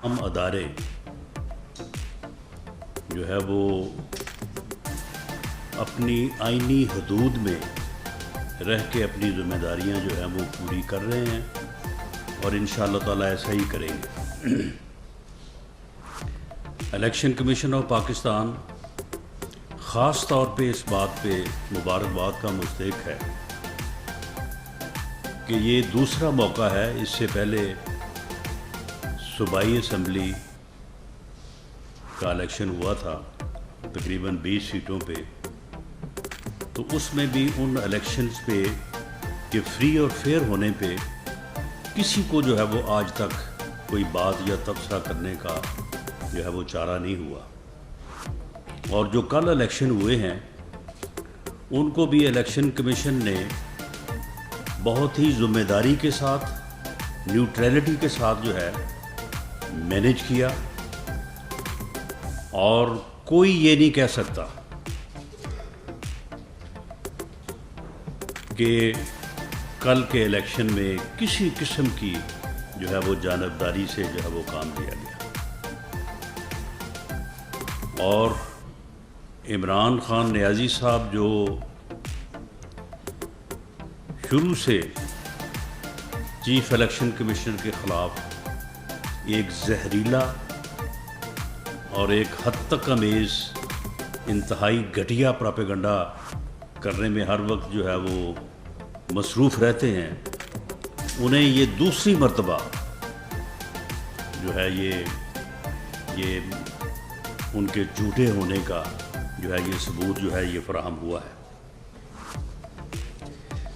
ہم ادارے جو ہے وہ اپنی آئینی حدود میں رہ کے اپنی ذمہ داریاں جو ہیں وہ پوری کر رہے ہیں اور انشاءاللہ تعالیٰ ایسا ہی کریں گے۔ الیکشن کمیشن آف پاکستان خاص طور پہ اس بات پہ مبارکباد کا مستحق ہے کہ یہ دوسرا موقع ہے۔ اس سے پہلے صوبائی اسمبلی کا الیکشن ہوا تھا تقریباً 20 سیٹوں پہ، تو اس میں بھی ان الیکشنز پہ کہ فری اور فیئر ہونے پہ کسی کو جو ہے وہ آج تک کوئی بات یا تبصرہ کرنے کا جو ہے وہ چارہ نہیں ہوا۔ اور جو کل الیکشن ہوئے ہیں ان کو بھی الیکشن کمیشن نے بہت ہی ذمہ داری کے ساتھ، نیوٹریلٹی کے ساتھ جو ہے مینیج کیا، اور کوئی یہ نہیں کہہ سکتا کہ کل کے الیکشن میں کسی قسم کی جو ہے وہ جانبداری سے جو ہے وہ کام لیا گیا۔ اور عمران خان نیازی صاحب جو شروع سے چیف الیکشن کمیشنر کے خلاف ایک زہریلا اور ایک حد تک امیز انتہائی گھٹیا پراپیگنڈا کرنے میں ہر وقت جو ہے وہ مصروف رہتے ہیں، انہیں یہ دوسری مرتبہ جو ہے یہ ان کے جھوٹے ہونے کا جو ہے یہ ثبوت جو ہے یہ فراہم ہوا ہے۔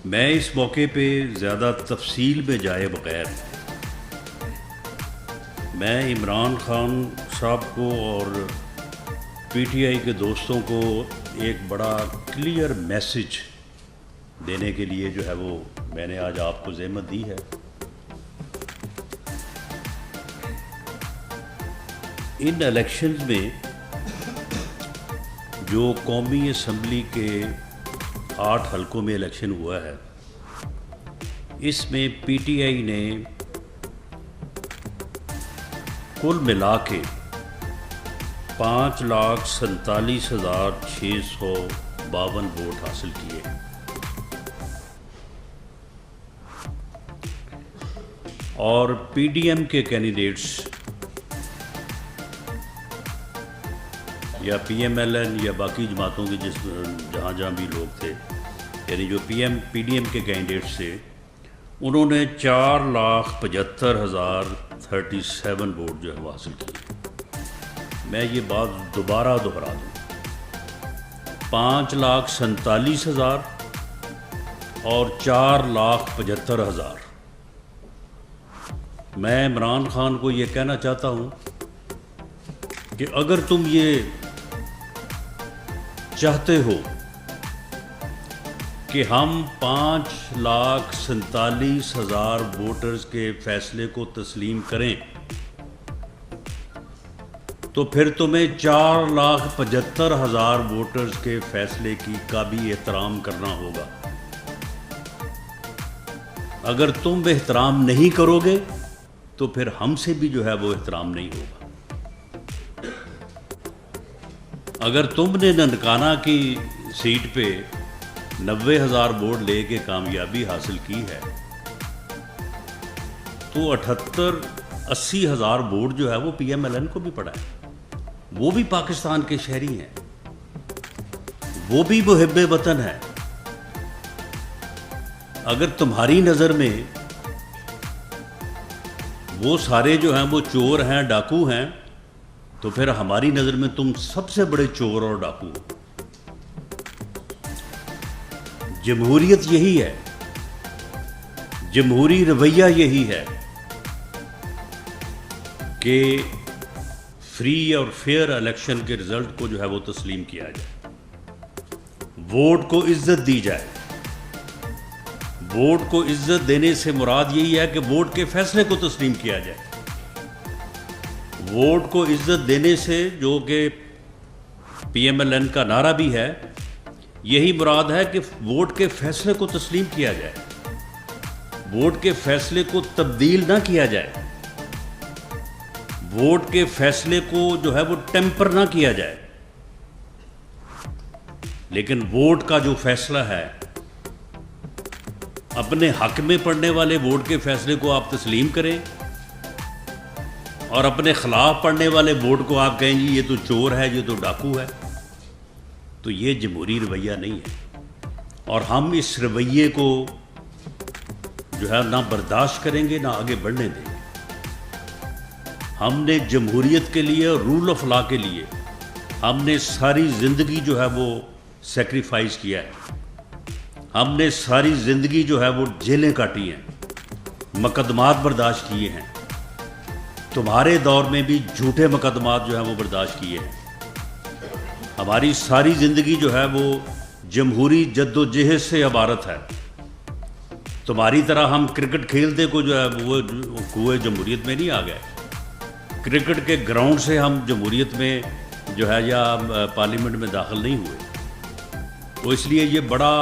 میں اس موقع پہ زیادہ تفصیل میں جائے بغیر میں عمران خان صاحب کو اور پی ٹی آئی کے دوستوں کو ایک بڑا کلیئر میسج دینے کے لیے جو ہے وہ میں نے آج آپ کو زحمت دی ہے۔ ان الیکشنز میں جو قومی اسمبلی کے 8 حلقوں میں الیکشن ہوا ہے، اس میں پی ٹی آئی نے کل ملا کے 5,47,652 ووٹ حاصل کیے، اور پی ڈی ایم کے کینڈیڈیٹس یا پی ایم ایل این یا باقی جماعتوں کے جہاں بھی لوگ تھے، یعنی جو پی ڈی ایم کے کینڈیڈیٹس تھے، انہوں نے 4,75,037 ووٹ جو ہے وہ حاصل کیے۔ میں یہ بات دوبارہ دہرا دوں، 5,47,000 اور 4,75,000۔ میں عمران خان کو یہ کہنا چاہتا ہوں کہ اگر تم یہ چاہتے ہو کہ ہم 5,47,000 ووٹرز کے فیصلے کو تسلیم کریں تو پھر تمہیں 4,75,000 ووٹرز کے فیصلے کا بھی احترام کرنا ہوگا۔ اگر تم احترام نہیں کرو گے تو پھر ہم سے بھی جو ہے وہ احترام نہیں ہوگا۔ اگر تم نے ننکانہ کی سیٹ پہ 90,000 ووٹ لے کے کامیابی حاصل کی ہے تو 78-80,000 ووٹ جو ہے وہ پی ایم ایل این کو بھی پڑا ہے، وہ بھی پاکستان کے شہری ہیں، وہ بھی محب وطن ہے۔ اگر تمہاری نظر میں وہ سارے جو ہیں وہ چور ہیں، ڈاکو ہیں، تو پھر ہماری نظر میں تم سب سے بڑے چور اور ڈاکو ہو۔ جمہوریت یہی ہے، جمہوری رویہ یہی ہے کہ فری اور فیئر الیکشن کے رزلٹ کو جو ہے وہ تسلیم کیا جائے، ووٹ کو عزت دی جائے۔ ووٹ کو عزت دینے سے مراد یہی ہے کہ ووٹ کے فیصلے کو تسلیم کیا جائے۔ ووٹ کو عزت دینے سے، جو کہ پی ایم ایل این کا نعرہ بھی ہے، یہی مراد ہے کہ ووٹ کے فیصلے کو تسلیم کیا جائے، ووٹ کے فیصلے کو تبدیل نہ کیا جائے، ووٹ کے فیصلے کو جو ہے وہ ٹیمپر نہ کیا جائے، لیکن ووٹ کا جو فیصلہ ہے، اپنے حق میں پڑنے والے ووٹ کے فیصلے کو آپ تسلیم کریں، اور اپنے خلاف پڑنے والے ووٹ کو آپ کہیں جی یہ تو چور ہے، یہ تو ڈاکو ہے، تو یہ جمہوری رویہ نہیں ہے۔ اور ہم اس رویے کو جو ہے نہ برداشت کریں گے، نہ آگے بڑھنے دیں گے۔ ہم نے جمہوریت کے لیے، رول آف لا کے لیے ہم نے ساری زندگی جو ہے وہ سیکریفائز کیا ہے، ہم نے ساری زندگی جو ہے وہ جیلیں کاٹی ہیں، مقدمات برداشت کیے ہیں، تمہارے دور میں بھی جھوٹے مقدمات جو ہیں وہ برداشت کیے ہیں۔ ہماری ساری زندگی جو ہے وہ جمہوری جد و جہد سے عبارت ہے۔ تمہاری طرح ہم کرکٹ کھیلتے کو جو ہے وہ کنویں جمہوریت میں نہیں آ گئے، کرکٹ کے گراؤنڈ سے ہم جمہوریت میں جو ہے یا پارلیمنٹ میں داخل نہیں ہوئے۔ تو اس لیے یہ بڑا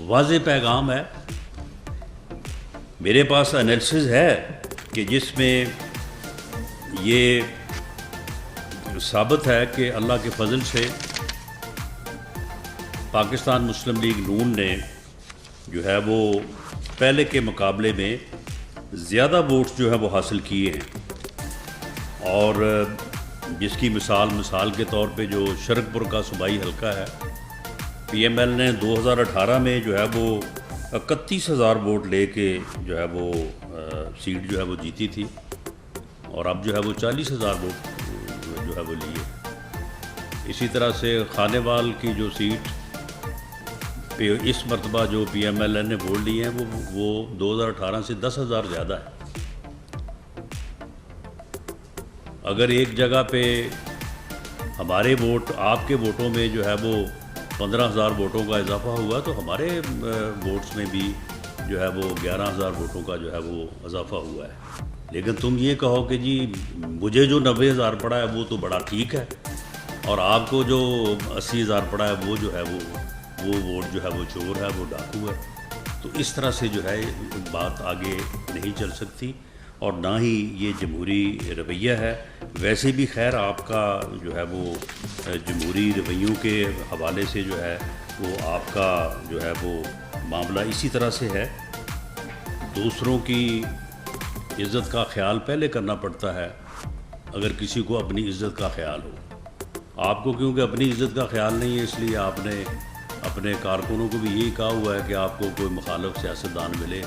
واضح پیغام ہے۔ میرے پاس انالیسز ہے کہ جس میں یہ ثابت ہے کہ اللہ کے فضل سے پاکستان مسلم لیگ نون نے جو ہے وہ پہلے کے مقابلے میں زیادہ ووٹس جو ہے وہ حاصل کیے ہیں، اور جس کی مثال کے طور پہ جو شرک پور کا صوبائی حلقہ ہے، پی ایم ایل نے 2018 میں جو ہے وہ 31,000 ووٹ لے کے جو ہے وہ سیٹ جو ہے وہ جیتی تھی، اور اب جو ہے وہ 40,000 ووٹ جو ہے وہ لیے۔ اسی طرح سے خانے وال کی جو سیٹ پہ اس مرتبہ جو پی ایم ایل این نے ووٹ لیے ہیں وہ 2018 سے 10,000 زیادہ ہے۔ اگر ایک جگہ پہ ہمارے ووٹ آپ کے ووٹوں میں جو ہے وہ 15,000 ووٹوں کا اضافہ ہوا، تو ہمارے ووٹس میں بھی جو ہے وہ 11,000 ووٹوں کا جو ہے وہ اضافہ ہوا ہے۔ لیکن تم یہ کہو کہ جی مجھے جو 90,000 پڑا ہے وہ تو بڑا ٹھیک ہے، اور آپ کو جو 80,000 پڑا ہے وہ جو ہے وہ ووٹ جو ہے وہ چور ہے، وہ ڈاکو ہے، تو اس طرح سے جو ہے بات آگے نہیں چل سکتی، اور نہ ہی یہ جمہوری رویہ ہے۔ ویسے بھی خیر آپ کا جو ہے وہ جمہوری رویوں کے حوالے سے جو ہے وہ آپ کا جو ہے وہ معاملہ اسی طرح سے ہے، دوسروں کی عزت کا خیال پہلے کرنا پڑتا ہے اگر کسی کو اپنی عزت کا خیال ہو۔ آپ کو کیونکہ اپنی عزت کا خیال نہیں ہے، اس لیے آپ نے اپنے کارکنوں کو بھی یہی کہا ہوا ہے کہ آپ کو کوئی مخالف سیاستدان ملے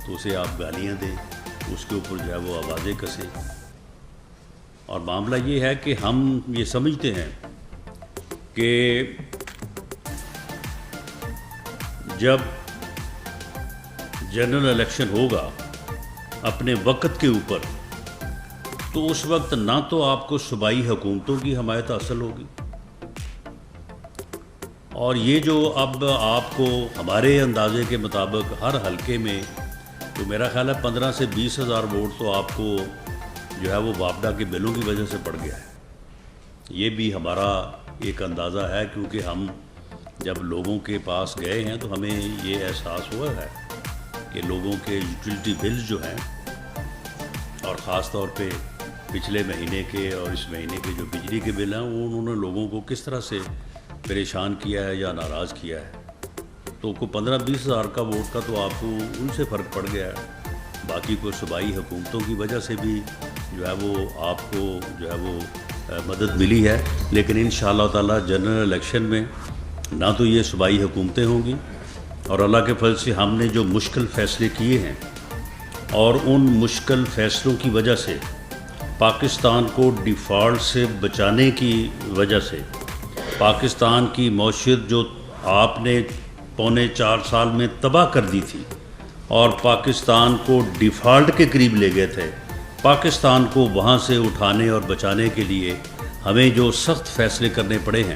تو اسے آپ گالیاں دیں، اس کے اوپر جو ہے وہ آوازیں کسیں۔ اور معاملہ یہ ہے کہ ہم یہ سمجھتے ہیں کہ جب جنرل الیکشن ہوگا اپنے وقت کے اوپر، تو اس وقت نہ تو آپ کو صوبائی حکومتوں کی حمایت حاصل ہوگی، اور یہ جو اب آپ کو ہمارے اندازے کے مطابق ہر حلقے میں تو میرا خیال ہے 15 سے 20,000 ووٹ تو آپ کو جو ہے وہ واپڈا کے بلوں کی وجہ سے پڑ گیا ہے۔ یہ بھی ہمارا ایک اندازہ ہے، کیونکہ ہم جب لوگوں کے پاس گئے ہیں تو ہمیں یہ احساس ہوا ہے کہ لوگوں کے یوٹیلیٹی بلز جو ہیں، اور خاص طور پہ پچھلے مہینے کے اور اس مہینے کے جو بجلی کے بل ہیں، وہ انہوں نے لوگوں کو کس طرح سے پریشان کیا ہے یا ناراض کیا ہے۔ تو کو 15-20,000 کا ووٹ کا تو آپ کو ان سے فرق پڑ گیا ہے، باقی کو صوبائی حکومتوں کی وجہ سے بھی جو ہے وہ آپ کو جو ہے وہ مدد ملی ہے۔ لیکن انشاءاللہ تعالی جنرل الیکشن میں نہ تو یہ صوبائی حکومتیں ہوں گی، اور اللہ کے فضل سے ہم نے جو مشکل فیصلے کیے ہیں، اور ان مشکل فیصلوں کی وجہ سے پاکستان کو ڈیفالٹ سے بچانے کی وجہ سے پاکستان کی معیشت جو آپ نے 3.25 سال میں تباہ کر دی تھی، اور پاکستان کو ڈیفالٹ کے قریب لے گئے تھے، پاکستان کو وہاں سے اٹھانے اور بچانے کے لیے ہمیں جو سخت فیصلے کرنے پڑے ہیں،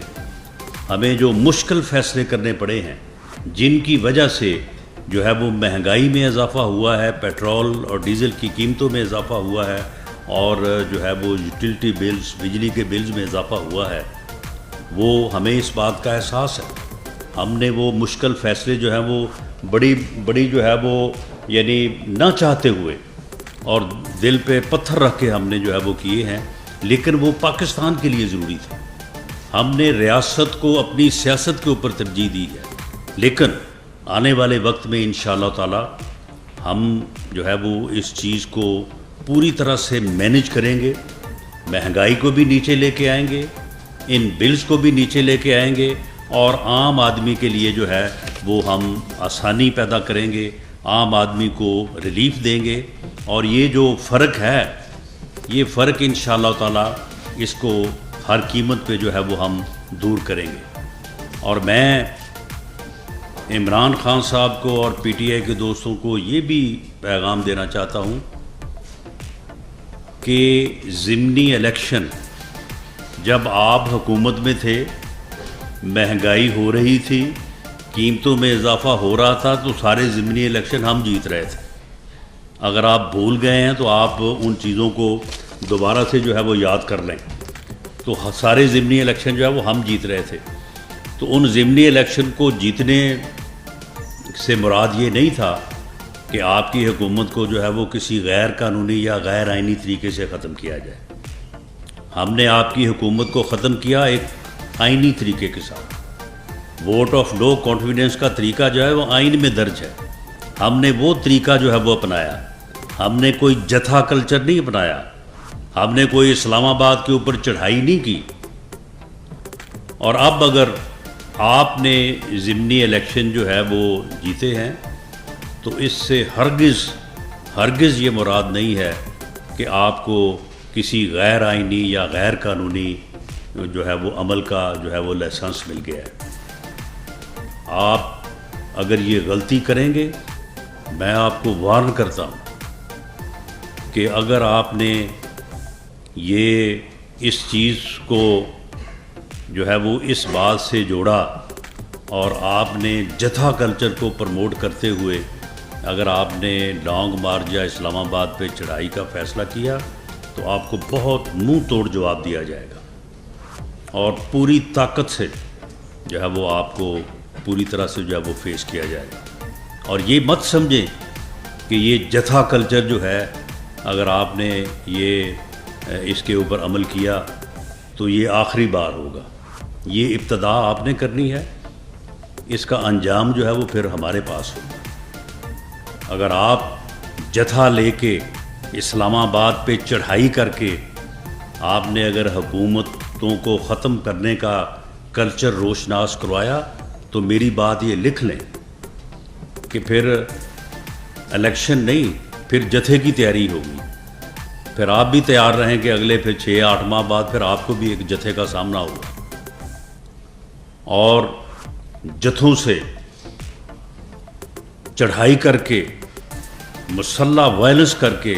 ہمیں جو مشکل فیصلے کرنے پڑے ہیں، جن کی وجہ سے جو ہے وہ مہنگائی میں اضافہ ہوا ہے، پیٹرول اور ڈیزل کی قیمتوں میں اضافہ ہوا ہے، اور جو ہے وہ یوٹیلیٹی بلز، بجلی کے بلز میں اضافہ ہوا ہے، وہ ہمیں اس بات کا احساس ہے۔ ہم نے وہ مشکل فیصلے جو ہیں وہ بڑی جو ہے وہ یعنی نہ چاہتے ہوئے اور دل پہ پتھر رکھ کے ہم نے جو ہے وہ کیے ہیں، لیکن وہ پاکستان کے لیے ضروری تھا۔ ہم نے ریاست کو اپنی سیاست کے اوپر ترجیح دی ہے، لیکن آنے والے وقت میں انشاءاللہ تعالی ہم جو ہے وہ اس چیز کو پوری طرح سے مینج کریں گے، مہنگائی کو بھی نیچے لے کے آئیں گے، ان بلز کو بھی نیچے لے کے آئیں گے، اور عام آدمی کے لیے جو ہے وہ ہم آسانی پیدا کریں گے، عام آدمی کو ریلیف دیں گے، اور یہ جو فرق ہے، یہ فرق انشاءاللہ تعالی اس کو ہر قیمت پہ جو ہے وہ ہم دور کریں گے۔ اور میں عمران خان صاحب کو اور پی ٹی آئی کے دوستوں کو یہ بھی پیغام دینا چاہتا ہوں کہ ضمنی الیکشن جب آپ حکومت میں تھے، مہنگائی ہو رہی تھی، قیمتوں میں اضافہ ہو رہا تھا، تو سارے ضمنی الیکشن ہم جیت رہے تھے۔ اگر آپ بھول گئے ہیں تو آپ ان چیزوں کو دوبارہ سے جو ہے وہ یاد کر لیں، تو سارے ضمنی الیکشن جو ہے وہ ہم جیت رہے تھے۔ تو ان ضمنی الیکشن کو جیتنے سے مراد یہ نہیں تھا کہ آپ کی حکومت کو جو ہے وہ کسی غیر قانونی یا غیر آئینی طریقے سے ختم کیا جائے۔ ہم نے آپ کی حکومت کو ختم کیا ایک آئینی طریقے کے ساتھ۔ ووٹ آف نو کانفیڈنس کا طریقہ جو ہے وہ آئین میں درج ہے، ہم نے وہ طریقہ جو ہے وہ اپنایا۔ ہم نے کوئی جتھا کلچر نہیں اپنایا، ہم نے کوئی اسلام آباد کے اوپر چڑھائی نہیں کی۔ اور اب اگر آپ نے ضمنی الیکشن جو ہے وہ جیتے ہیں تو اس سے ہرگز یہ مراد نہیں ہے کہ آپ کو کسی غیر آئینی یا غیر قانونی جو ہے وہ عمل کا جو ہے وہ لائسنس مل گیا ہے۔ آپ اگر یہ غلطی کریں گے، میں آپ کو وارن کرتا ہوں کہ اگر آپ نے یہ اس چیز کو جو ہے وہ اس بات سے جوڑا اور آپ نے جتھا کلچر کو پروموٹ کرتے ہوئے اگر آپ نے لانگ مارچ یا اسلام آباد پہ چڑھائی کا فیصلہ کیا، تو آپ کو بہت منہ توڑ جواب دیا جائے گا، اور پوری طاقت سے جو ہے وہ آپ کو پوری طرح سے جو ہے وہ فیس کیا جائے گا۔ اور یہ مت سمجھیں کہ یہ جتھا کلچر جو ہے، اگر آپ نے یہ اس کے اوپر عمل کیا تو یہ آخری بار ہوگا۔ یہ ابتدا آپ نے کرنی ہے، اس کا انجام جو ہے وہ پھر ہمارے پاس ہوگا۔ اگر آپ جتھا لے کے اسلام آباد پہ چڑھائی کر کے آپ نے اگر حکومتوں کو ختم کرنے کا کلچر روشناس کروایا، تو میری بات یہ لکھ لیں کہ پھر الیکشن نہیں، پھر جتھے کی تیاری ہوگی۔ پھر آپ بھی تیار رہیں کہ اگلے پھر 6-8 ماہ بعد پھر آپ کو بھی ایک جتھے کا سامنا ہوگا، اور جتھوں سے چڑھائی کر کے مسلح وائلنس کر کے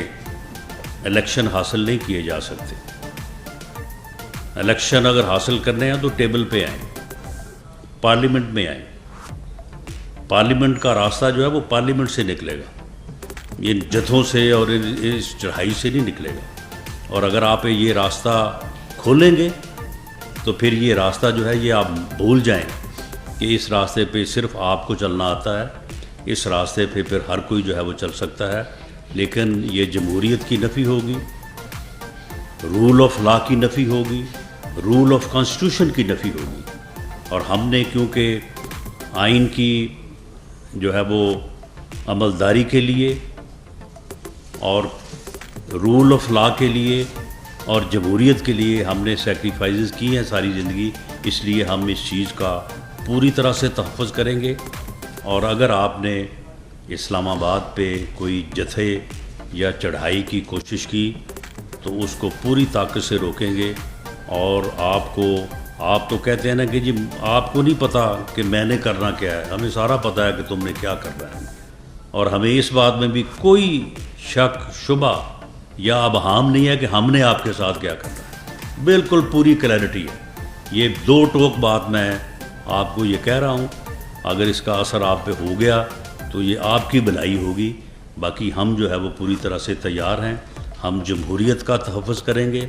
الیکشن حاصل نہیں کیے جا سکتے۔ الیکشن اگر حاصل کرنے ہیں تو ٹیبل پہ آئیں، پارلیمنٹ میں آئیں۔ پارلیمنٹ کا راستہ جو ہے وہ پارلیمنٹ سے نکلے گا، ان جتھوں سے اور اس چڑھائی سے نہیں نکلے گا۔ اور اگر آپ یہ راستہ کھولیں گے تو پھر یہ راستہ جو ہے یہ آپ بھول جائیں کہ اس راستے پہ صرف آپ کو چلنا آتا ہے، اس راستے پہ پھر ہر کوئی جو ہے وہ چل سکتا ہے، لیکن یہ جمہوریت کی نفی ہوگی، رول آف لا کی نفی ہوگی، رول آف کانسٹیٹیوشن کی نفی ہوگی۔ اور ہم نے کیونکہ آئین کی جو ہے وہ عملداری کے لیے اور رول آف لا کے لیے اور جمہوریت کے لیے ہم نے سیکریفائزز کی ہیں ساری زندگی، اس لیے ہم اس چیز کا پوری طرح سے تحفظ کریں گے۔ اور اگر آپ نے اسلام آباد پہ کوئی جتھے یا چڑھائی کی کوشش کی تو اس کو پوری طاقت سے روکیں گے۔ اور آپ تو کہتے ہیں نا کہ جی آپ کو نہیں پتہ کہ میں نے کرنا کیا ہے، ہمیں سارا پتہ ہے کہ تم نے کیا کرنا ہے، اور ہمیں اس بات میں بھی کوئی شک شبہ یا ابہام نہیں ہے کہ ہم نے آپ کے ساتھ کیا کرنا ہے، بالکل پوری کلیئرٹی ہے۔ یہ دو ٹوک بات میں آپ کو یہ کہہ رہا ہوں، اگر اس کا اثر آپ پہ ہو گیا تو یہ آپ کی بھلائی ہوگی، باقی ہم جو ہے وہ پوری طرح سے تیار ہیں۔ ہم جمہوریت کا تحفظ کریں گے،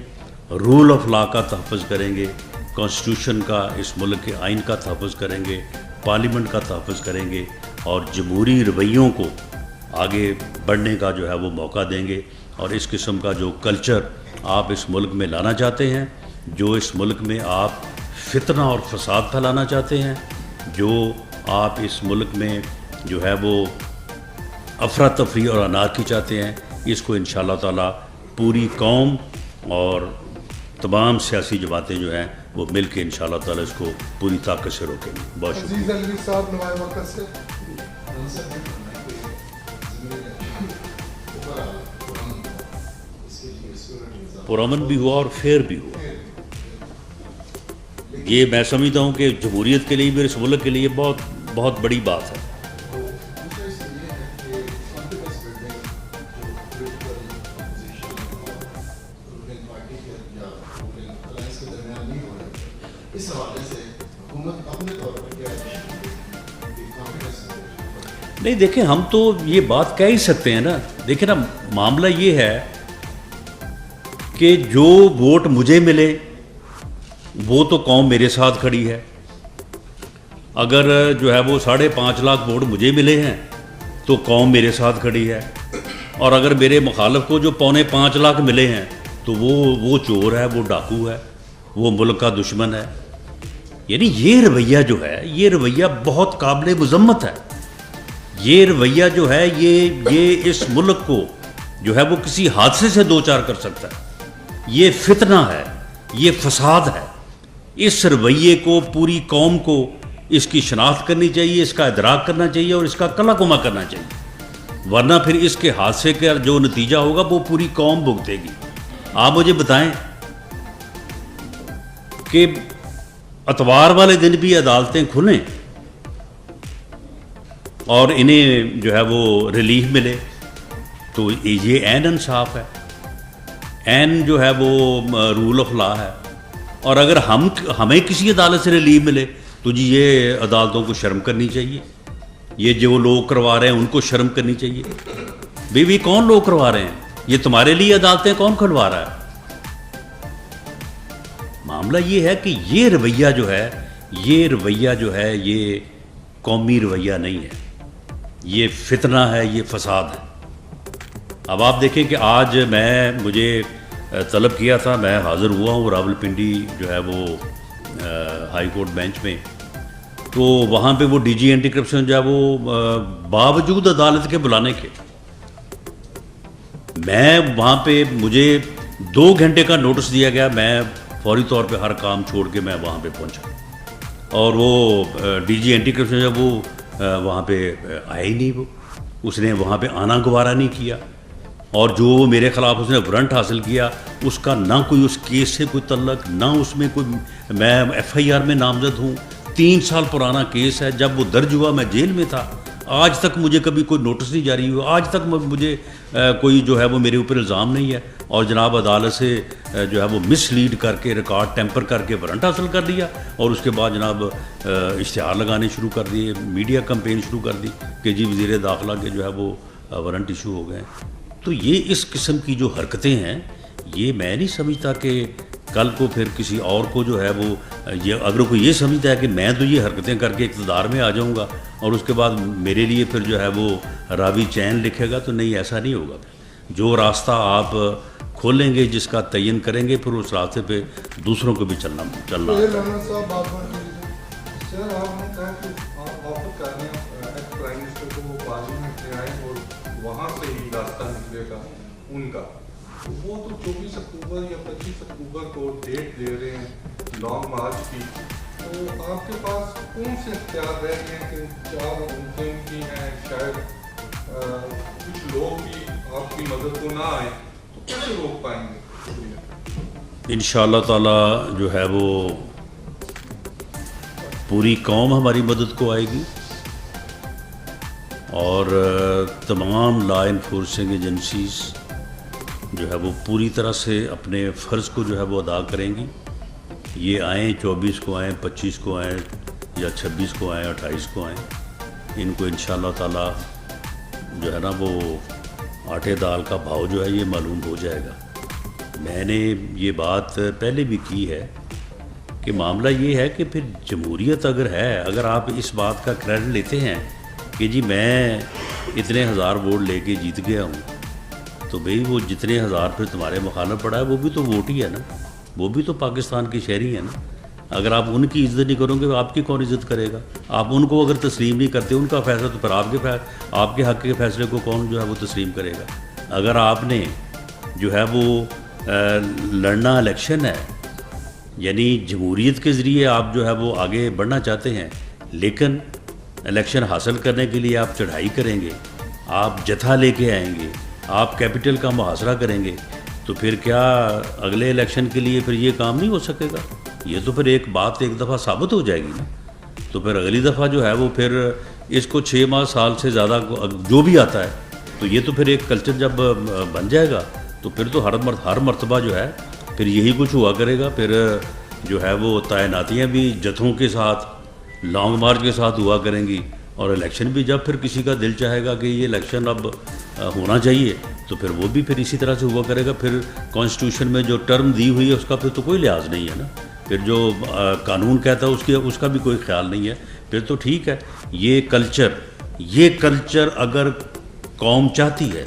رول آف لا کا تحفظ کریں گے، کانسٹیٹیوشن کا، اس ملک کے آئین کا تحفظ کریں گے، پارلیمنٹ کا تحفظ کریں گے، اور جمہوری رویوں کو آگے بڑھنے کا جو ہے وہ موقع دیں گے۔ اور اس قسم کا جو کلچر آپ اس ملک میں لانا چاہتے ہیں، جو اس ملک میں آپ فتنہ اور فساد پھیلانا چاہتے ہیں، جو آپ اس ملک میں جو ہے وہ افراتفری اور انارکی چاہتے ہیں، اس کو انشاءاللہ تعالیٰ پوری قوم اور تمام سیاسی جماعتیں جو ہیں وہ مل کے انشاءاللہ تعالیٰ اس کو پوری طاقت سے روکیں گے. بہت شکریہ. عزیز علوی صاحب نمائندہ مرکز سے. پرامن بھی ہوا اور فیئر بھی ہوا. یہ میں سمجھتا ہوں کہ جمہوریت کے لیے بھی، اس ملک کے لیے بہت بہت بڑی بات ہے. نہیں دیکھیں، ہم تو یہ بات کہہ ہی سکتے ہیں نا. دیکھیں نا، معاملہ یہ ہے کہ جو ووٹ مجھے ملے وہ تو قوم میرے ساتھ کھڑی ہے. اگر جو ہے وہ 5.5 لاکھ ووٹ مجھے ملے ہیں تو قوم میرے ساتھ کھڑی ہے. اور اگر میرے مخالف کو جو 5.25 لاکھ ملے ہیں تو وہ چور ہے، وہ ڈاکو ہے، وہ ملک کا دشمن ہے. یعنی یہ رویہ جو ہے، یہ رویہ بہت قابل مذمت ہے. یہ رویہ جو ہے یہ اس ملک کو جو ہے وہ کسی حادثے سے دوچار کر سکتا ہے. یہ فتنہ ہے، یہ فساد ہے. اس رویے کو پوری قوم کو اس کی شناخت کرنی چاہیے، اس کا ادراک کرنا چاہیے اور اس کا کلا کما کرنا چاہیے. ورنہ پھر اس کے حادثے کا جو نتیجہ ہوگا وہ پوری قوم بھگتے گی. آپ مجھے بتائیں کہ اتوار والے دن بھی عدالتیں کھلیں اور انہیں جو ہے وہ ریلیف ملے تو یہ عین انصاف ہے، عین جو ہے وہ رول آف لا ہے. اور اگر ہمیں کسی عدالت سے ریلیف ملے تو جی یہ عدالتوں کو شرم کرنی چاہیے. یہ جو لوگ کروا رہے ہیں ان کو شرم کرنی چاہیے. بھی کون لوگ کروا رہے ہیں؟ یہ تمہارے لیے عدالتیں کون کھلوا رہا ہے؟ معاملہ یہ ہے کہ یہ رویہ جو ہے یہ قومی رویہ نہیں ہے، یہ فتنہ ہے، یہ فساد ہے. اب آپ دیکھیں کہ آج مجھے طلب کیا تھا، میں حاضر ہوا ہوں راولپنڈی جو ہے وہ ہائی کورٹ بینچ میں. تو وہاں پہ وہ ڈی جی اینٹی کرپشن جو ہے وہ باوجود عدالت کے بلانے کے، میں وہاں پہ مجھے 2 گھنٹے کا نوٹس دیا گیا. میں فوری طور پہ ہر کام چھوڑ کے میں وہاں پہ پہنچا اور وہ ڈی جی اینٹی کرپشن جو ہے وہ وہاں پہ آیا ہی نہیں. اس نے وہاں پہ آنا گوارا نہیں کیا. اور جو میرے خلاف اس نے وارنٹ حاصل کیا اس کا نہ کوئی اس کیس سے کوئی تعلق، نہ اس میں کوئی، میں ایف آئی آر میں نامزد ہوں. 3 سال پرانا کیس ہے. جب وہ درج ہوا میں جیل میں تھا. آج تک مجھے کبھی کوئی نوٹس نہیں جاری ہوا. آج تک مجھے کوئی جو ہے وہ میرے اوپر الزام نہیں ہے. اور جناب عدالت سے جو ہے وہ مس لیڈ کر کے، ریکارڈ ٹیمپر کر کے وارنٹ حاصل کر لیا اور اس کے بعد جناب اشتہار لگانے شروع کر دیے، میڈیا کمپین شروع کر دی کہ جی وزیر داخلہ کے جو ہے وہ وارنٹ ایشو ہو گئے. تو یہ اس قسم کی جو حرکتیں ہیں، یہ میں نہیں سمجھتا کہ کل کو پھر کسی اور کو جو ہے وہ اگر کوئی یہ سمجھتا ہے کہ میں تو یہ حرکتیں کر کے اقتدار میں آ جاؤں گا اور اس کے بعد میرے لیے پھر جو ہے وہ راوی چین لکھے گا، تو نہیں، ایسا نہیں ہوگا. جو راستہ آپ کھولیں گے، جس کا تعین کریں گے، پھر اس راستے پہ دوسروں کو بھی چلنا وہاں سے ہی راستہ نکلے گا ان کا. وہ تو 24 اکتوبر یا 25 اکتوبر کو ڈیٹ دے رہے ہیں لانگ مارچ کی. تو آپ کے پاس کون سے اختیار رہ گئے ہیں کہ 4 گھنٹے کی ہیں؟ شاید کچھ لوگ بھی آپ کی مدد کو نہ آئیں تو کیسے روک پائیں گے؟ انشاءاللہ تعالی جو ہے وہ پوری قوم ہماری مدد کو آئے گی اور تمام لا انفورسنگ ایجنسیز جو ہے وہ پوری طرح سے اپنے فرض کو جو ہے وہ ادا کریں گی. یہ آئیں 24 کو آئیں، 25 کو آئیں یا 26 کو آئیں، 28 کو آئیں، ان کو انشاءاللہ تعالی جو ہے نا وہ آٹے دال کا بھاؤ جو ہے یہ معلوم ہو جائے گا. میں نے یہ بات پہلے بھی کی ہے کہ معاملہ یہ ہے کہ پھر جمہوریت اگر ہے، اگر آپ اس بات کا کریڈٹ لیتے ہیں کہ جی میں اتنے ہزار ووٹ لے کے جیت گیا ہوں تو بھئی وہ جتنے ہزار پھر تمہارے مخالف پڑا ہے وہ بھی تو ووٹ ہی ہے نا, وہ بھی تو پاکستان کے شہری ہیں نا. اگر آپ ان کی عزت نہیں کرو گے آپ کی کون عزت کرے گا؟ آپ ان کو اگر تسلیم نہیں کرتے ان کا فیصلہ, تو پھر آپ کے حق کے فیصلے کو کون جو ہے وہ تسلیم کرے گا؟ اگر آپ نے جو ہے وہ لڑنا الیکشن ہے, یعنی جمہوریت کے ذریعے آپ جو ہے وہ آگے بڑھنا چاہتے ہیں, لیکن الیکشن حاصل کرنے کے لیے آپ چڑھائی کریں گے, آپ جتھا لے کے آئیں گے, آپ کیپٹل کا محاصرہ کریں گے, تو پھر کیا اگلے الیکشن کے لیے پھر یہ کام نہیں ہو سکے گا؟ یہ تو پھر ایک بات ایک دفعہ ثابت ہو جائے گی نا. تو پھر اگلی دفعہ جو ہے وہ پھر اس کو 6 ماہ سال سے زیادہ جو بھی آتا ہے, تو یہ تو پھر ایک کلچر جب بن جائے گا تو پھر تو ہر مرتبہ جو ہے پھر یہی کچھ ہوا کرے گا. پھر جو ہے وہ تعیناتیاں بھی جتھوں کے ساتھ, لانگ مارچ کے ساتھ ہوا کریں گی, اور الیکشن بھی جب پھر کسی کا دل چاہے گا کہ یہ الیکشن اب ہونا چاہیے تو پھر وہ بھی پھر اسی طرح سے ہوا کرے گا. پھر کانسٹیٹیوشن میں جو ٹرم دی ہوئی ہے اس کا پھر تو کوئی لحاظ نہیں ہے نا, پھر جو قانون کہتا ہے اس کا بھی کوئی خیال نہیں ہے. پھر تو ٹھیک ہے, یہ کلچر اگر قوم چاہتی ہے,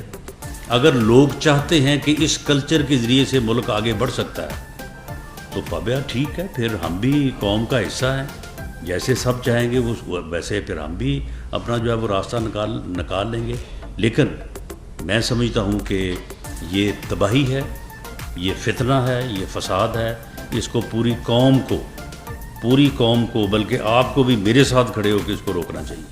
اگر لوگ چاہتے ہیں کہ اس کلچر کے ذریعے سے ملک آگے بڑھ سکتا ہے, تو فبیا ٹھیک ہے, پھر ہم بھی قوم کا حصہ ہیں. جیسے سب چاہیں گے ویسے پھر ہم بھی اپنا جو ہے وہ راستہ نکال لیں گے. لیکن میں سمجھتا ہوں کہ یہ تباہی ہے, یہ فتنہ ہے, یہ فساد ہے. اس کو پوری قوم کو بلکہ آپ کو بھی میرے ساتھ کھڑے ہو کے اس کو روکنا چاہیے.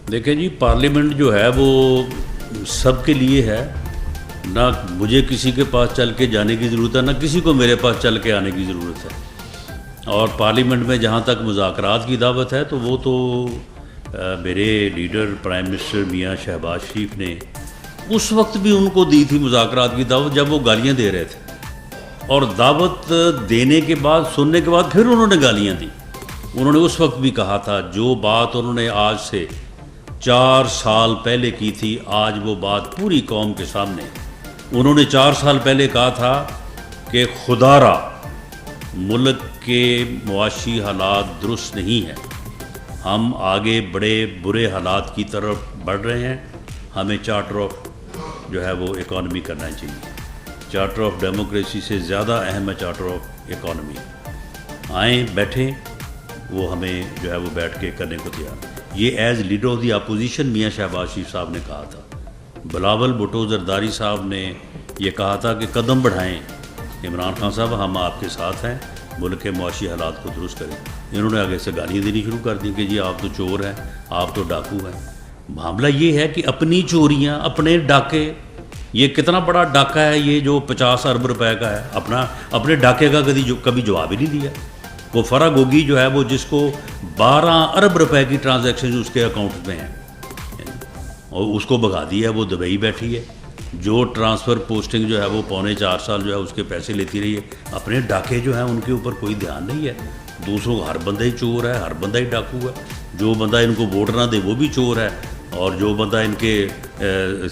دیکھیں جی, پارلیمنٹ جو ہے وہ سب کے لیے ہے, نہ مجھے کسی کے پاس چل کے جانے کی ضرورت ہے, نہ کسی کو میرے پاس چل کے آنے کی ضرورت ہے. اور پارلیمنٹ میں جہاں تک مذاکرات کی دعوت ہے تو وہ تو میرے لیڈر پرائم منسٹر میاں شہباز شریف نے اس وقت بھی ان کو دی تھی مذاکرات کی دعوت جب وہ گالیاں دے رہے تھے, اور دعوت دینے کے بعد سننے کے بعد پھر انہوں نے گالیاں دی. انہوں نے اس وقت بھی کہا تھا جو بات انہوں نے آج سے 4 سال پہلے کی تھی, آج وہ بات پوری قوم کے سامنے. انہوں نے 4 سال پہلے کہا تھا کہ خدا را ملک کے معاشی حالات درست نہیں ہیں, ہم آگے بڑے برے حالات کی طرف بڑھ رہے ہیں, ہمیں چارٹر آف جو ہے وہ اکانومی کرنا چاہیے. چارٹر آف ڈیموکریسی سے زیادہ اہم ہے چارٹر آف اکانومی. آئیں بیٹھیں, وہ ہمیں جو ہے وہ بیٹھ کے کرنے کو تیار. یہ as leader of the opposition میاں شہباز شریف صاحب نے کہا تھا. بلاول بھٹو زرداری صاحب نے یہ کہا تھا کہ قدم بڑھائیں عمران خان صاحب, ہم آپ کے ساتھ ہیں, ملک کے معاشی حالات کو درست کریں. انہوں نے آگے سے گالیاں دینی شروع کر دی کہ جی آپ تو چور ہیں, آپ تو ڈاکو ہیں. معاملہ یہ ہے کہ اپنی چوریاں, اپنے ڈاکے, یہ کتنا بڑا ڈاکہ ہے یہ جو 50 ارب روپے کا ہے, اپنے ڈاکے کا کبھی جواب ہی نہیں دیا. وہ فرا گوگی جو ہے وہ جس کو 12 ارب روپے کی ٹرانزیکشن اس کے اکاؤنٹ میں ہیں, اور اس کو بھگا دیا ہے, وہ دبئی بیٹھی ہے. جو ٹرانسفر پوسٹنگ جو ہے وہ 3.25 سال جو ہے اس کے پیسے لیتی رہی ہے. اپنے ڈاکے جو ہیں ان کے اوپر کوئی دھیان نہیں ہے. دوسروں کو ہر بندہ ہی چور ہے, ہر بندہ ہی ڈاکو ہے. جو بندہ ان کو ووٹ نہ دے وہ بھی چور ہے, اور جو بندہ ان کے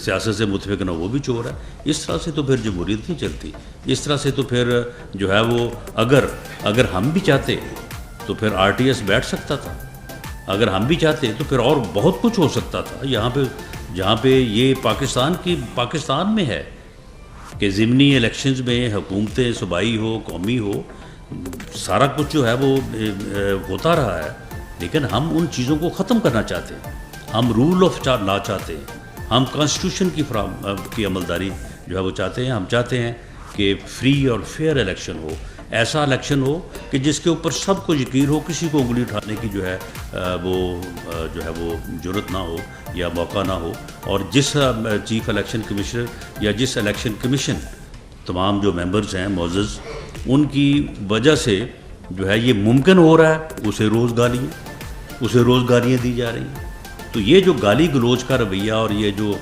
سیاست سے متفق نہ وہ بھی چور ہے. اس طرح سے تو پھر جمہوریت نہیں چلتی. اس طرح سے تو پھر جو ہے وہ اگر ہم بھی چاہتے تو پھر RTS بیٹھ سکتا تھا. اگر ہم بھی چاہتے تو پھر اور بہت کچھ ہو سکتا تھا. یہاں پہ جہاں پہ یہ پاکستان میں ہے کہ ضمنی الیکشنز میں حکومتیں صوبائی ہو قومی ہو, سارا کچھ جو ہے وہ ہوتا رہا ہے. لیکن ہم ان چیزوں کو ختم کرنا چاہتے ہیں. ہم رول آف لا چاہتے ہیں, ہم کانسٹیٹیوشن کی عملداری جو ہے وہ چاہتے ہیں. ہم چاہتے ہیں کہ فری اور فیئر الیکشن ہو, ایسا الیکشن ہو کہ جس کے اوپر سب کو یقین ہو, کسی کو انگلی اٹھانے کی جو ہے وہ جرت نہ ہو یا موقع نہ ہو. اور جس چیف الیکشن کمشنر یا جس الیکشن کمیشن تمام جو ممبرز ہیں معزز, ان کی وجہ سے جو ہے یہ ممکن ہو رہا ہے, اسے روزگاریاں دی جا رہی ہیں. تو یہ جو گالی گلوچ کا رویہ اور یہ جو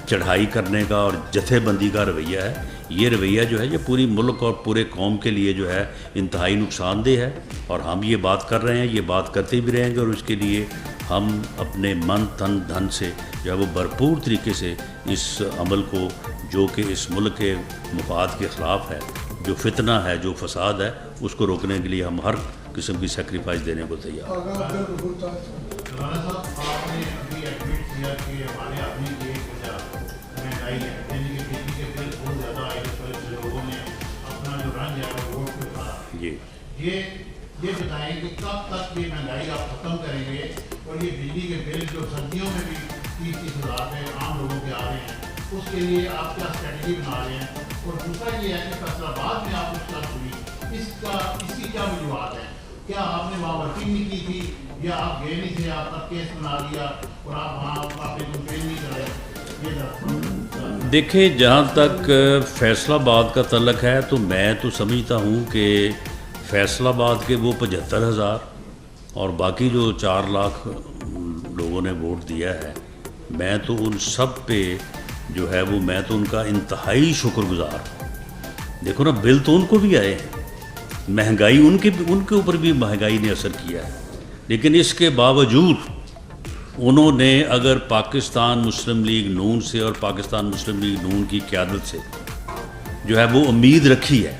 چڑھائی کرنے کا اور جتھے بندی کا رویہ ہے, یہ رویہ جو ہے یہ پوری ملک اور پورے قوم کے لیے جو ہے انتہائی نقصان دہ ہے. اور ہم یہ بات کر رہے ہیں, یہ بات کرتے بھی رہیں گے, اور اس کے لیے ہم اپنے من تن دھن سے جو ہے وہ بھرپور طریقے سے اس عمل کو جو کہ اس ملک کے مفاد کے خلاف ہے، جو فتنہ ہے، جو فساد ہے، اس کو روکنے کے لیے ہم ہر قسم کی سیکریفائس دینے کو تیار ہیں۔ مولانا صاحب آپ نے ابھی ایڈمٹ کیا کہ ہمارے آدمی کی ایک وجہ مہنگائی ہے، یعنی کہ بجلی کے بل بہت زیادہ آئے، اس وجہ سے لوگوں نے اپنا جو رنج ہے وہ ووٹ پہ اتارا۔ جی یہ بتائیں کہ کب تک یہ مہنگائی آپ ختم کریں گے، اور یہ بجلی کے بل جو سردیوں میں بھی 30-30 ہزار میں عام لوگوں کے آ رہے ہیں، اس کے لیے آپ کیا اسٹریٹجی بنا رہے ہیں؟ اور دوسرا یہ ہے کہ فیصل آباد میں آپ مشکل ہوئی، اس کی کیا وجوہات ہیں؟ کیا آپ نے وہاں ورکنگ نہیں کی تھی، یا آپ گئے نہیں تھے، آپ کا کیس بنا لیا اور آپ وہاں آپ نے کمپلین نہیں کرے؟ یہ دیکھیں، جہاں تک فیصل آباد کا تعلق ہے تو میں تو سمجھتا ہوں کہ فیصل آباد کے وہ 75,000 اور باقی جو 4 لاکھ لوگوں نے ووٹ دیا ہے، میں تو ان سب پہ جو ہے وہ میں تو ان کا انتہائی شکر گزار ہوں۔ دیکھو نا، بل تو ان کو بھی آئے ہیں، مہنگائی ان کے اوپر بھی مہنگائی نے اثر کیا ہے، لیکن اس کے باوجود انہوں نے اگر پاکستان مسلم لیگ نون سے اور پاکستان مسلم لیگ نون کی قیادت سے جو ہے وہ امید رکھی ہے،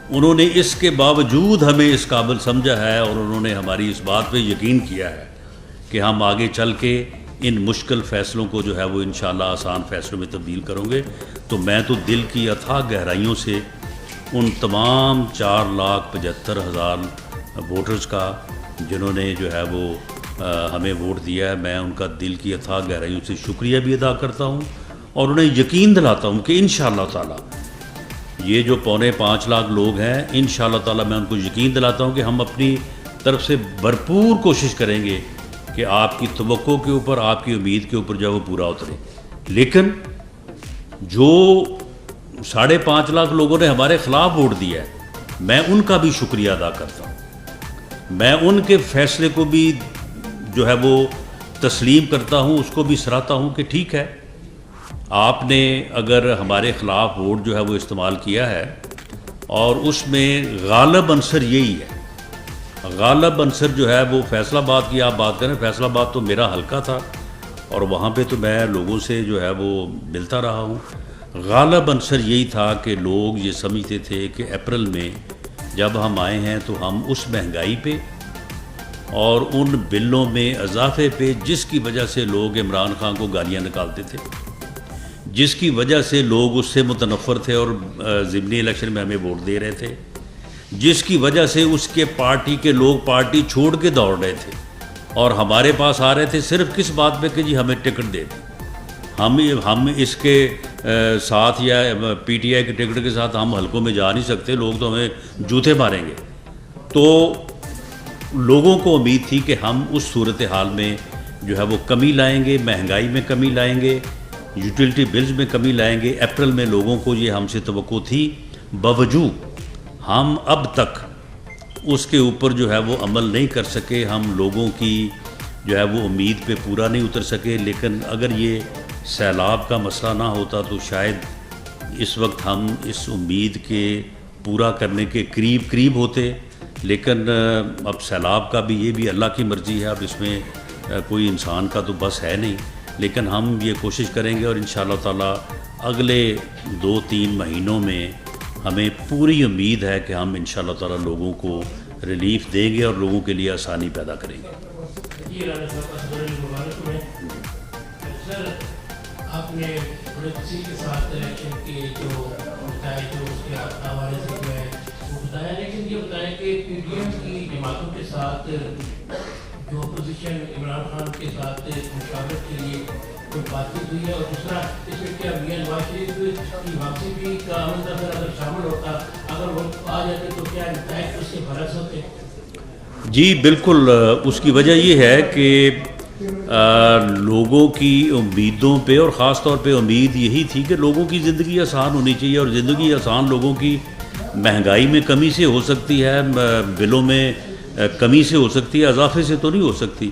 انہوں نے اس کے باوجود ہمیں اس قابل سمجھا ہے، اور انہوں نے ہماری اس بات پہ یقین کیا ہے کہ ہم آگے چل کے ان مشکل فیصلوں کو جو ہے وہ انشاءاللہ آسان فیصلوں میں تبدیل کروں گے۔ تو میں تو دل کی اتھاہ گہرائیوں سے ان تمام 4,75,000 ووٹرز کا جنہوں نے جو ہے وہ ہمیں ووٹ دیا ہے، میں ان کا دل کی اتھاہ گہرائیوں سے شکریہ بھی ادا کرتا ہوں، اور انہیں یقین دلاتا ہوں کہ انشاءاللہ تعالی یہ جو 4.25 لاکھ لوگ ہیں، انشاءاللہ تعالی میں ان کو یقین دلاتا ہوں کہ ہم اپنی طرف سے بھرپور کوشش کریں گے کہ آپ کی توقع کے اوپر، آپ کی امید کے اوپر جو ہے وہ پورا اترے۔ لیکن جو 5.5 لاکھ لوگوں نے ہمارے خلاف ووٹ دیا ہے، میں ان کا بھی شکریہ ادا کرتا ہوں، میں ان کے فیصلے کو بھی جو ہے وہ تسلیم کرتا ہوں، اس کو بھی سراہتا ہوں کہ ٹھیک ہے، آپ نے اگر ہمارے خلاف ووٹ جو ہے وہ استعمال کیا ہے، اور اس میں غالب عنصر یہی ہے، غالب عنصر جو ہے وہ فیصل آباد کی آپ بات کریں، فیصل آباد تو میرا حلقہ تھا اور وہاں پہ تو میں لوگوں سے جو ہے وہ ملتا رہا ہوں۔ غالب عنصر یہی تھا کہ لوگ یہ سمجھتے تھے کہ اپریل میں جب ہم آئے ہیں تو ہم اس مہنگائی پہ اور ان بلوں میں اضافے پہ، جس کی وجہ سے لوگ عمران خان کو گالیاں نکالتے تھے، جس کی وجہ سے لوگ اس سے متنفر تھے اور ضمنی الیکشن میں ہمیں ووٹ دے رہے تھے، جس کی وجہ سے اس کے پارٹی کے لوگ پارٹی چھوڑ کے دوڑ رہے تھے اور ہمارے پاس آ رہے تھے صرف کس بات پہ کہ جی ہمیں ٹکٹ دے دیں، ہم اس کے ساتھ یا پی ٹی آئی کے ٹکٹ کے ساتھ ہم حلقوں میں جا نہیں سکتے، لوگ تو ہمیں جوتے ماریں گے۔ تو لوگوں کو امید تھی کہ ہم اس صورتحال میں جو ہے وہ کمی لائیں گے، مہنگائی میں کمی لائیں گے، یوٹیلٹی بلز میں کمی لائیں گے۔ اپریل میں لوگوں کو یہ ہم سے توقع تھی، باوجود ہم اب تک اس کے اوپر جو ہے وہ عمل نہیں کر سکے، ہم لوگوں کی جو ہے وہ امید پہ پورا نہیں اتر سکے۔ لیکن اگر یہ سیلاب کا مسئلہ نہ ہوتا تو شاید اس وقت ہم اس امید کے پورا کرنے کے قریب ہوتے، لیکن اب سیلاب کا بھی یہ بھی اللہ کی مرضی ہے، اب اس میں کوئی انسان کا تو بس ہے نہیں، لیکن ہم یہ کوشش کریں گے اور انشاءاللہ تعالی اگلے 2-3 مہینوں میں ہمیں پوری امید ہے کہ ہم انشاءاللہ تعالی لوگوں کو ریلیف دیں گے اور لوگوں کے لیے آسانی پیدا کریں گے۔ جی رانا صاحب، السلام مبارک میں سر آپ نے بڑے تفصیل کے ساتھ الیکشن کے جو بتایا، جو اس کے حوالے سے جو ہے وہ بتایا، لیکن یہ بتایا کہ پی ڈی ایم کی جماعتوں کے ساتھ جو اپوزیشن عمران خان کے ساتھ مشاورت کے لیے کوئی بات چیت ہوئی ہے، اور دوسرا اس میں کیا میاں نواز شریف کی واپسی بھی کا عمل تھا، اگر شامل ہوتا، اگر وہ آ جاتے تو کیا نتائج اس کے برعکس ہوتے؟ جی بالکل، اس کی وجہ یہ ہے کہ لوگوں کی امیدوں پہ اور خاص طور پہ امید یہی تھی کہ لوگوں کی زندگی آسان ہونی چاہیے، اور زندگی آسان لوگوں کی مہنگائی میں کمی سے ہو سکتی ہے، بلوں میں کمی سے ہو سکتی ہے، اضافے سے تو نہیں ہو سکتی۔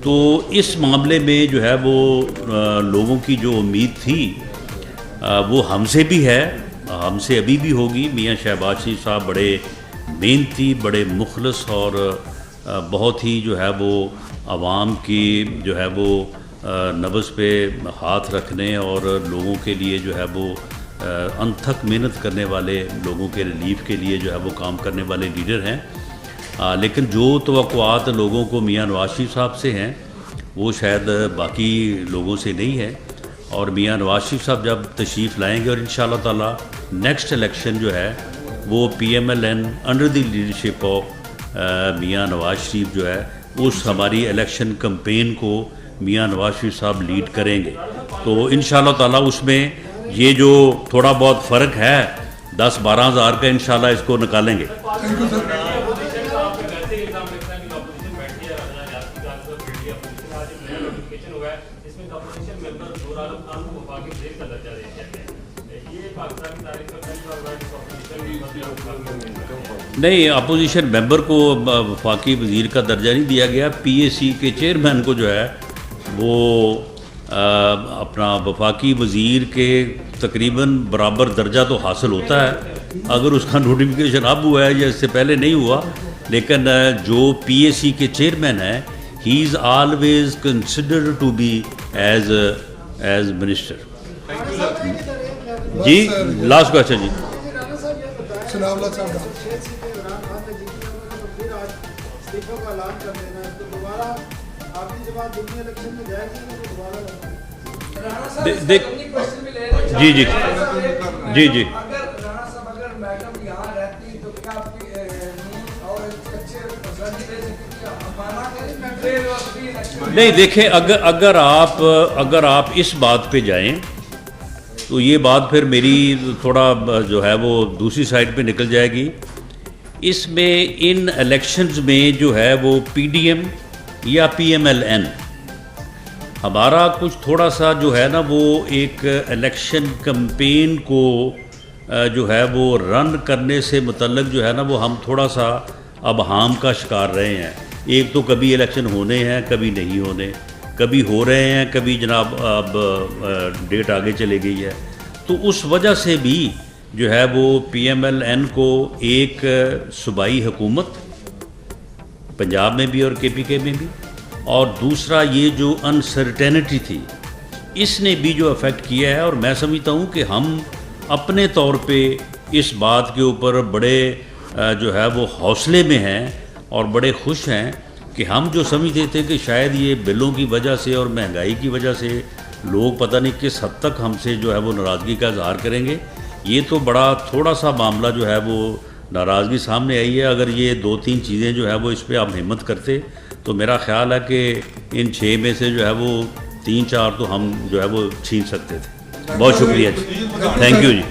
تو اس معاملے میں جو ہے وہ لوگوں کی جو امید تھی وہ ہم سے بھی ہے، ہم سے ابھی بھی ہوگی۔ میاں شہباز شریف صاحب بڑے محنتی، بڑے مخلص اور بہت ہی جو ہے وہ عوام کی جو ہے وہ نبض پہ ہاتھ رکھنے اور لوگوں کے لیے جو ہے وہ انتھک محنت کرنے والے، لوگوں کے ریلیف کے لیے جو ہے وہ کام کرنے والے لیڈر ہیں۔ لیکن جو توقعات لوگوں کو میاں نواز شریف صاحب سے ہیں وہ شاید باقی لوگوں سے نہیں ہے، اور میاں نواز شریف صاحب جب تشریف لائیں گے اور انشاءاللہ تعالی نیکسٹ الیکشن جو ہے وہ PMLN under the leadership of Mian Nawaz Sharif جو ہے اس ہماری الیکشن کمپین کو میاں نواز شریف صاحب لیڈ کریں گے۔ تو انشاءاللہ تعالی اس میں یہ جو تھوڑا بہت فرق ہے 10-12 ہزار کا انشاءاللہ اس کو نکالیں گے۔ نہیں، اپوزیشن ممبر کو وفاقی وزیر کا درجہ نہیں دیا گیا، PAC کے چیئرمین کو جو ہے وہ اپنا وفاقی وزیر کے تقریباً برابر درجہ تو حاصل ہوتا ہے، اگر اس کا نوٹیفیکیشن اب ہوا ہے یا اس سے پہلے نہیں ہوا، لیکن جو PAC کے چیئرمین ہیں he is always considered to be as minister. جی لاسٹ کوشچن جی۔ جی جی جی جی نہیں، دیکھیں اگر آپ اس بات پہ جائیں تو یہ بات پھر میری تھوڑا جو ہے وہ دوسری سائڈ پہ نکل جائے گی۔ اس میں ان الیکشنز میں جو ہے وہ PDM یا PMLN ہمارا کچھ تھوڑا سا جو ہے نا وہ ایک الیکشن کمپین کو جو ہے وہ رن کرنے سے متعلق جو ہے نا وہ ہم تھوڑا سا ابہام کا شکار رہے ہیں۔ ایک تو کبھی الیکشن ہونے ہیں، کبھی نہیں ہونے، کبھی ہو رہے ہیں، کبھی جناب اب ڈیٹ آگے چلے گئی ہے۔ تو اس وجہ سے بھی جو ہے وہ PMLN کو ایک صوبائی حکومت پنجاب میں بھی اور KPK میں بھی، اور دوسرا یہ جو انسرٹینٹی تھی اس نے بھی جو افیکٹ کیا ہے، اور میں سمجھتا ہوں کہ ہم اپنے طور پہ اس بات کے اوپر بڑے جو ہے وہ حوصلے میں ہیں اور بڑے خوش ہیں کہ ہم جو سمجھتے تھے کہ شاید یہ بلوں کی وجہ سے اور مہنگائی کی وجہ سے لوگ پتہ نہیں کس حد تک ہم سے جو ہے وہ ناراضگی کا اظہار کریں گے، یہ تو بڑا تھوڑا سا معاملہ جو ہے وہ ناراضگی سامنے آئی ہے۔ اگر یہ 2-3 چیزیں جو ہے وہ اس پہ آپ ہمت کرتے تو میرا خیال ہے کہ ان 6 میں سے جو ہے وہ 3-4 تو ہم جو ہے وہ چھین سکتے تھے۔ بہت شکریہ جی، تھینک یو جی۔